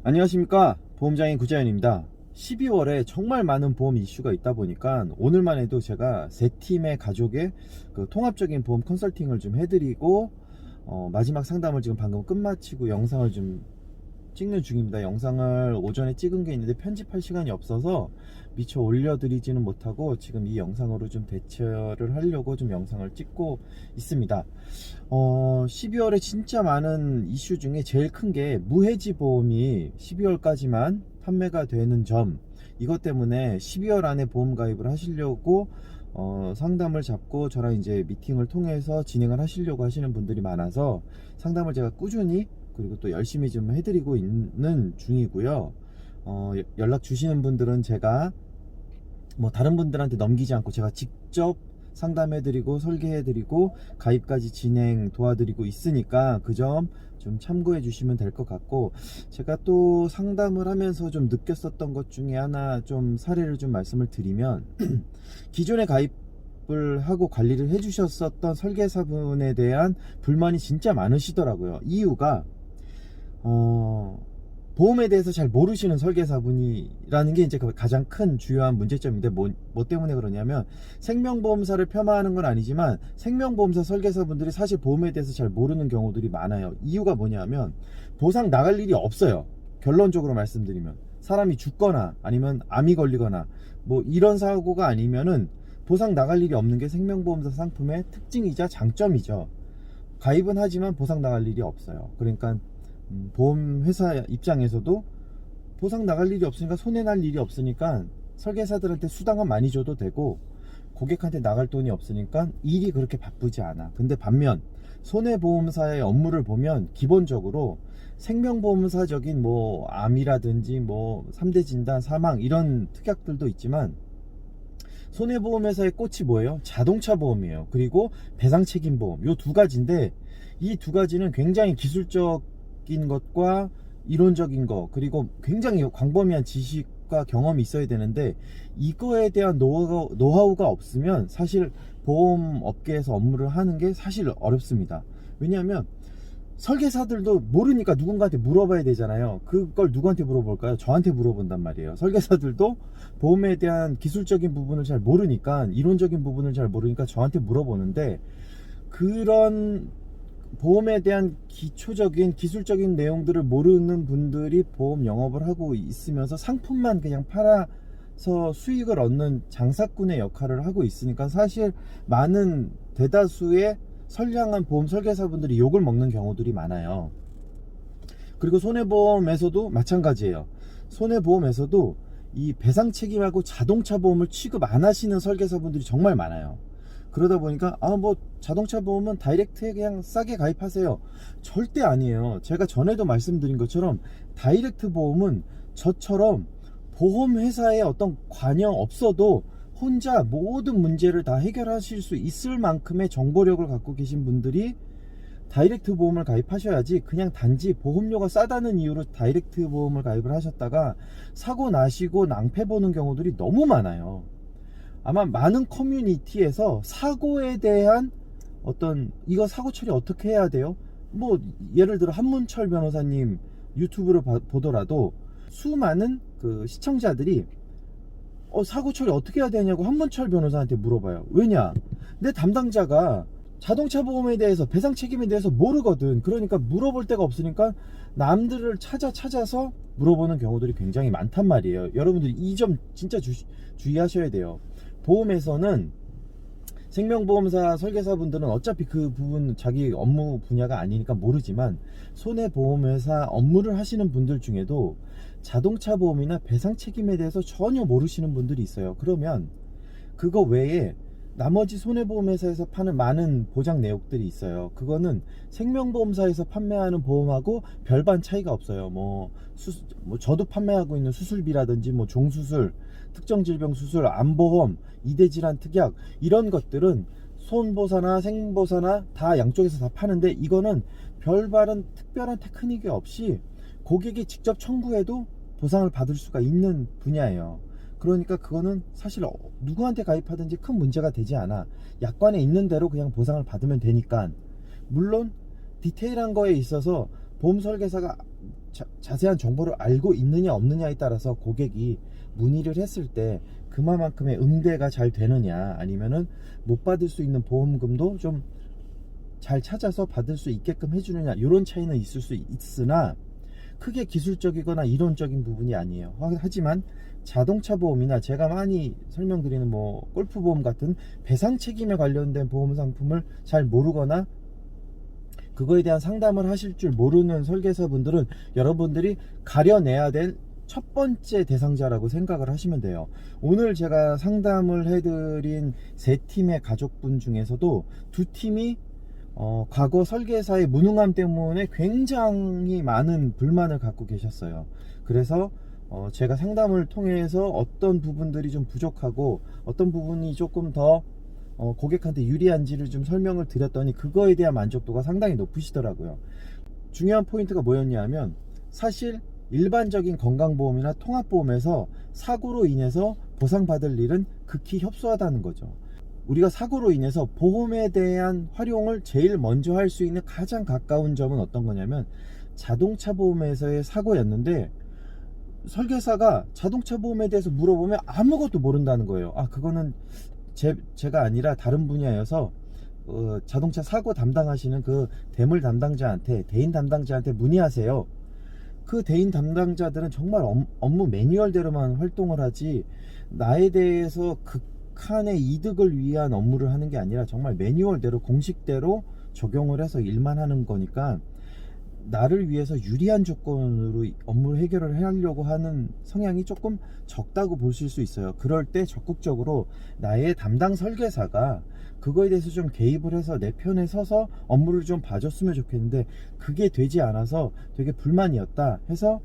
안녕하십니까, 보험장인 구자연입니다. 12월에 정말 많은 보험 이슈가 있다 보니까 오늘만 해도 제가 세 팀의 가족의 그 통합적인 보험 컨설팅을 좀 해드리고 마지막 상담을 지금 방금 끝마치고 영상을 좀 찍는 중입니다. 영상을 오전에 찍은 게 있는데 편집할 시간이 없어서 미처 올려드리지는 못하고 지금 이 영상으로 좀 대처를 하려고 좀 영상을 찍고 있습니다. 12월에 진짜 많은 이슈 중에 제일 큰 게 무해지 보험이 12월까지만 판매가 되는 점, 이것 때문에 12월 안에 보험 가입을 하시려고 상담을 잡고 저랑 이제 미팅을 통해서 진행을 하시려고 하시는 분들이 많아서 상담을 제가 꾸준히 그리고 또 열심히 좀 해드리고 있는 중이고요. 연락 주시는 분들은 제가 뭐 다른 분들한테 넘기지 않고 제가 직접 상담해드리고 설계해드리고 가입까지 진행 도와드리고 있으니까 그 점 좀 참고해 주시면 될 것 같고, 제가 또 상담을 하면서 좀 느꼈었던 것 중에 하나 좀 사례를 좀 말씀을 드리면 기존에 가입을 하고 관리를 해 주셨었던 설계사분에 대한 불만이 진짜 많으시더라고요. 이유가 보험에 대해서 잘 모르시는 설계사분이라는 게 이제 가장 큰 주요한 문제점인데, 뭐 때문에 그러냐면 생명보험사를 폄하하는 건 아니지만 생명보험사 설계사분들이 사실 보험에 대해서 잘 모르는 경우들이 많아요. 이유가 뭐냐면 보상 나갈 일이 없어요. 결론적으로 말씀드리면 사람이 죽거나 아니면 암이 걸리거나 뭐 이런 사고가 아니면은 보상 나갈 일이 없는 게 생명보험사 상품의 특징이자 장점이죠. 가입은 하지만 보상 나갈 일이 없어요. 그러니까 보험회사 입장에서도 보상 나갈 일이 없으니까, 손해날 일이 없으니까 설계사들한테 수당은 많이 줘도 되고 고객한테 나갈 돈이 없으니까 일이 그렇게 바쁘지 않아. 근데 반면 손해보험사의 업무를 보면 기본적으로 생명보험사적인 뭐 암이라든지 뭐 3대 진단, 사망 이런 특약들도 있지만 손해보험회사의 꽃이 뭐예요? 자동차 보험이에요. 그리고 배상책임보험, 요 두 가지인데 이 두 가지는 굉장히 기술적인 것과 이론적인 거, 그리고 굉장히 광범위한 지식과 경험이 있어야 되는데 이거에 대한 노하우가 없으면 사실 보험업계에서 업무를 하는 게 사실 어렵습니다. 왜냐하면 설계사들도 모르니까 누군가한테 물어봐야 되잖아요. 그걸 누구한테 물어볼까요? 저한테 물어본단 말이에요. 설계사들도 보험에 대한 기술적인 부분을 잘 모르니까, 이론적인 부분을 잘 모르니까 저한테 물어보는데, 그런 보험에 대한 기초적인 기술적인 내용들을 모르는 분들이 보험 영업을 하고 있으면서 상품만 그냥 팔아서 수익을 얻는 장사꾼의 역할을 하고 있으니까 사실 많은 대다수의 선량한 보험 설계사분들이 욕을 먹는 경우들이 많아요. 그리고 손해보험에서도 마찬가지예요. 손해보험에서도 이 배상 책임하고 자동차 보험을 취급 안 하시는 설계사분들이 정말 많아요. 그러다 보니까 뭐 자동차 보험은 다이렉트에 그냥 싸게 가입하세요. 절대 아니에요. 제가 전에도 말씀드린 것처럼 다이렉트 보험은 저처럼 보험회사에 어떤 관여 없어도 혼자 모든 문제를 다 해결하실 수 있을 만큼의 정보력을 갖고 계신 분들이 다이렉트 보험을 가입하셔야지, 그냥 단지 보험료가 싸다는 이유로 다이렉트 보험을 가입을 하셨다가 사고 나시고 낭패 보는 경우들이 너무 많아요. 아마 많은 커뮤니티에서 사고에 대한 어떤, 이거 사고 처리 어떻게 해야 돼요? 뭐 예를 들어 한문철 변호사님 유튜브를 보더라도 수많은 그 시청자들이 사고 처리 어떻게 해야 되냐고 한문철 변호사한테 물어봐요. 왜냐? 내 담당자가 자동차 보험에 대해서, 배상 책임에 대해서 모르거든. 그러니까 물어볼 데가 없으니까 남들을 찾아서 물어보는 경우들이 굉장히 많단 말이에요. 여러분들이 이 점 진짜 주의하셔야 돼요. 보험에서는 생명보험사 설계사분들은 어차피 그 부분 자기 업무 분야가 아니니까 모르지만, 손해보험회사 업무를 하시는 분들 중에도 자동차 보험이나 배상 책임에 대해서 전혀 모르시는 분들이 있어요. 그러면 그거 외에 나머지 손해보험회사에서 파는 많은 보장 내역들이 있어요. 그거는 생명보험사에서 판매하는 보험하고 별반 차이가 없어요. 뭐 저도 판매하고 있는 수술비라든지 뭐 종수술, 특정질병 수술, 암보험, 이대질환 특약, 이런 것들은 손보사나 생보사나 다 양쪽에서 다 파는데, 이거는 별다른 특별한 테크닉이 없이 고객이 직접 청구해도 보상을 받을 수가 있는 분야예요. 그러니까 그거는 사실 누구한테 가입하든지 큰 문제가 되지 않아. 약관에 있는 대로 그냥 보상을 받으면 되니까. 물론 디테일한 거에 있어서 보험 설계사가 자세한 정보를 알고 있느냐 없느냐에 따라서 고객이 문의를 했을 때 그만큼의 응대가 잘 되느냐, 아니면은 못 받을 수 있는 보험금도 좀 잘 찾아서 받을 수 있게끔 해주느냐, 이런 차이는 있을 수 있으나 크게 기술적이거나 이론적인 부분이 아니에요. 하지만 자동차 보험이나 제가 많이 설명드리는 뭐 골프 보험 같은 배상 책임에 관련된 보험 상품을 잘 모르거나 그거에 대한 상담을 하실 줄 모르는 설계사분들은 여러분들이 가려내야 될 첫 번째 대상자라고 생각을 하시면 돼요. 오늘 제가 상담을 해드린 세 팀의 가족분 중에서도 두 팀이 과거 설계사의 무능함 때문에 굉장히 많은 불만을 갖고 계셨어요. 그래서 제가 상담을 통해서 어떤 부분들이 좀 부족하고 어떤 부분이 조금 더 고객한테 유리한지를 좀 설명을 드렸더니 그거에 대한 만족도가 상당히 높으시더라고요. 중요한 포인트가 뭐였냐면, 사실 일반적인 건강보험이나 통합보험에서 사고로 인해서 보상받을 일은 극히 협소하다는 거죠. 우리가 사고로 인해서 보험에 대한 활용을 제일 먼저 할 수 있는 가장 가까운 점은 어떤 거냐면, 자동차 보험에서의 사고였는데 설계사가 자동차 보험에 대해서 물어보면 아무것도 모른다는 거예요. 그거는 제가 아니라 다른 분야여서 자동차 사고 담당하시는 그 대물 담당자한테, 대인 담당자한테 문의하세요. 그 대인 담당자들은 정말 업무 매뉴얼대로만 활동을 하지 나에 대해서 극한의 이득을 위한 업무를 하는 게 아니라 정말 매뉴얼대로 공식대로 적용을 해서 일만 하는 거니까 나를 위해서 유리한 조건으로 업무를 해결을 하려고 하는 성향이 조금 적다고 보실 수 있어요. 그럴 때 적극적으로 나의 담당 설계사가 그거에 대해서 좀 개입을 해서 내 편에 서서 업무를 좀 봐줬으면 좋겠는데 그게 되지 않아서 되게 불만이었다 해서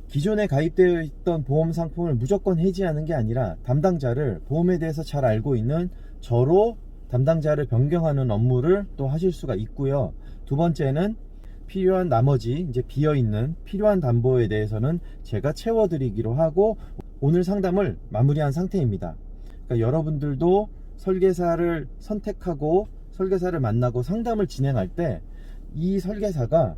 기존에 가입되어 있던 보험 상품을 무조건 해지하는 게 아니라 담당자를, 보험에 대해서 잘 알고 있는 저로 담당자를 변경하는 업무를 또 하실 수가 있고요. 두 번째는 필요한 나머지 이제 비어있는 필요한 담보에 대해서는 제가 채워드리기로 하고 오늘 상담을 마무리한 상태입니다. 그러니까 여러분들도 설계사를 선택하고 설계사를 만나고 상담을 진행할 때 이 설계사가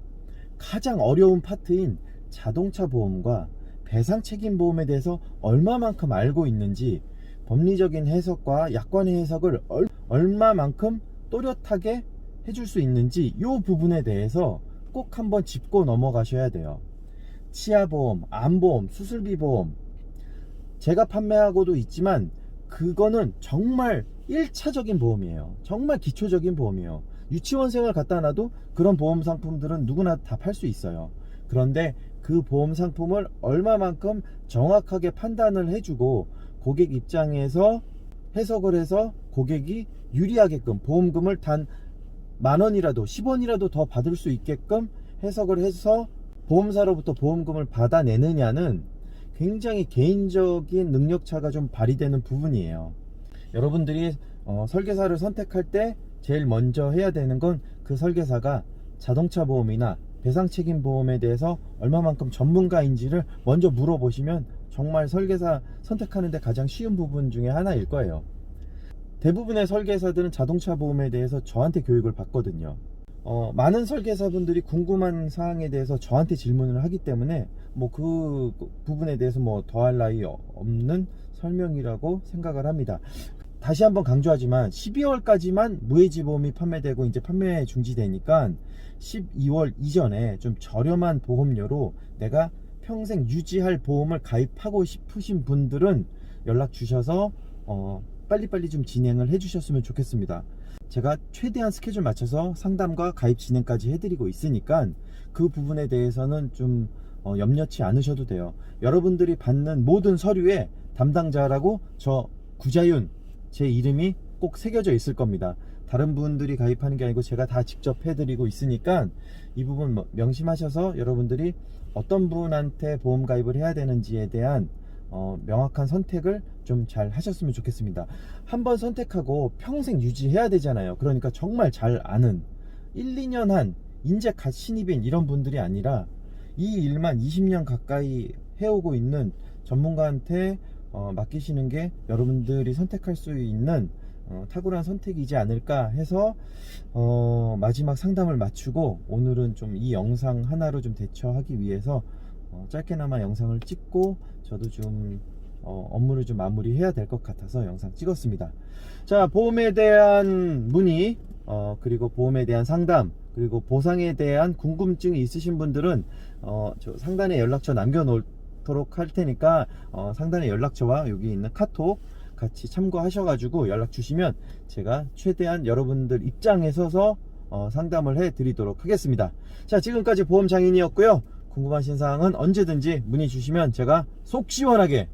가장 어려운 파트인 자동차 보험과 배상 책임 보험에 대해서 얼마만큼 알고 있는지, 법리적인 해석과 약관의 해석을 얼마만큼 또렷하게 해줄 수 있는지, 이 부분에 대해서 꼭 한번 짚고 넘어가셔야 돼요. 치아보험, 암보험, 수술비 보험, 제가 판매하고도 있지만 그거는 정말 1차적인 보험이에요. 정말 기초적인 보험이에요. 유치원생을 갖다 놔도 그런 보험 상품들은 누구나 다 팔 수 있어요. 그런데 그 보험 상품을 얼마만큼 정확하게 판단을 해주고 고객 입장에서 해석을 해서 고객이 유리하게끔 보험금을 단 10,000원이라도 10원이라도 더 받을 수 있게끔 해석을 해서 보험사로부터 보험금을 받아내느냐는 굉장히 개인적인 능력차가 좀 발휘되는 부분이에요. 여러분들이 설계사를 선택할 때 제일 먼저 해야 되는 건 그 설계사가 자동차 보험이나 배상 책임 보험에 대해서 얼마만큼 전문가인지를 먼저 물어보시면 정말 설계사 선택하는데 가장 쉬운 부분 중에 하나일 거예요. 대부분의 설계사들은 자동차 보험에 대해서 저한테 교육을 받거든요. 많은 설계사분들이 궁금한 사항에 대해서 저한테 질문을 하기 때문에 뭐 그 부분에 대해서 뭐 더할 나위 없는 설명이라고 생각을 합니다. 다시 한번 강조하지만 12월까지만 무해지 보험이 판매되고 이제 판매 중지되니까 12월 이전에 좀 저렴한 보험료로 내가 평생 유지할 보험을 가입하고 싶으신 분들은 연락 주셔서 빨리빨리 좀 진행을 해 주셨으면 좋겠습니다. 제가 최대한 스케줄 맞춰서 상담과 가입 진행까지 해드리고 있으니까 그 부분에 대해서는 좀 염려치 않으셔도 돼요. 여러분들이 받는 모든 서류에 담당자라고 저 구자윤 제 이름이 꼭 새겨져 있을 겁니다. 다른 분들이 가입하는 게 아니고 제가 다 직접 해드리고 있으니까 이 부분 명심하셔서 여러분들이 어떤 분한테 보험 가입을 해야 되는지에 대한 명확한 선택을 좀 잘 하셨으면 좋겠습니다. 한번 선택하고 평생 유지해야 되잖아요. 그러니까 정말 잘 아는 1, 2년 한 인재 갓 신입인 이런 분들이 아니라 이 일만 20년 가까이 해오고 있는 전문가한테 맡기시는 게 여러분들이 선택할 수 있는 탁월한 선택이지 않을까 해서 마지막 상담을 마치고 오늘은 좀 이 영상 하나로 좀 대처하기 위해서 짧게나마 영상을 찍고 저도 좀 업무를 좀 마무리해야 될 것 같아서 영상 찍었습니다. 자, 보험에 대한 문의 그리고 보험에 대한 상담 그리고 보상에 대한 궁금증이 있으신 분들은 저 상단에 연락처 남겨놓도록 할 테니까 상단에 연락처와 여기 있는 카톡 같이 참고하셔가지고 연락 주시면 제가 최대한 여러분들 입장에 서서 상담을 해 드리도록 하겠습니다. 자, 지금까지 보험장인이었고요. 궁금하신 사항은 언제든지 문의 주시면 제가 속 시원하게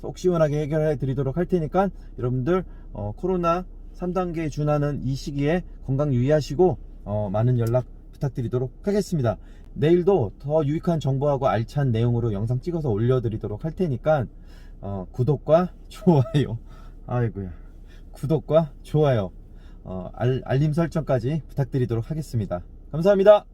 해결해 드리도록 할 테니까 여러분들 코로나 3단계에 준하는 이 시기에 건강 유의하시고 많은 연락 부탁드리도록 하겠습니다. 내일도 더 유익한 정보하고 알찬 내용으로 영상 찍어서 올려드리도록 할 테니까 구독과 좋아요, 아이고야, 구독과 좋아요, 알림 설정까지 부탁드리도록 하겠습니다. 감사합니다.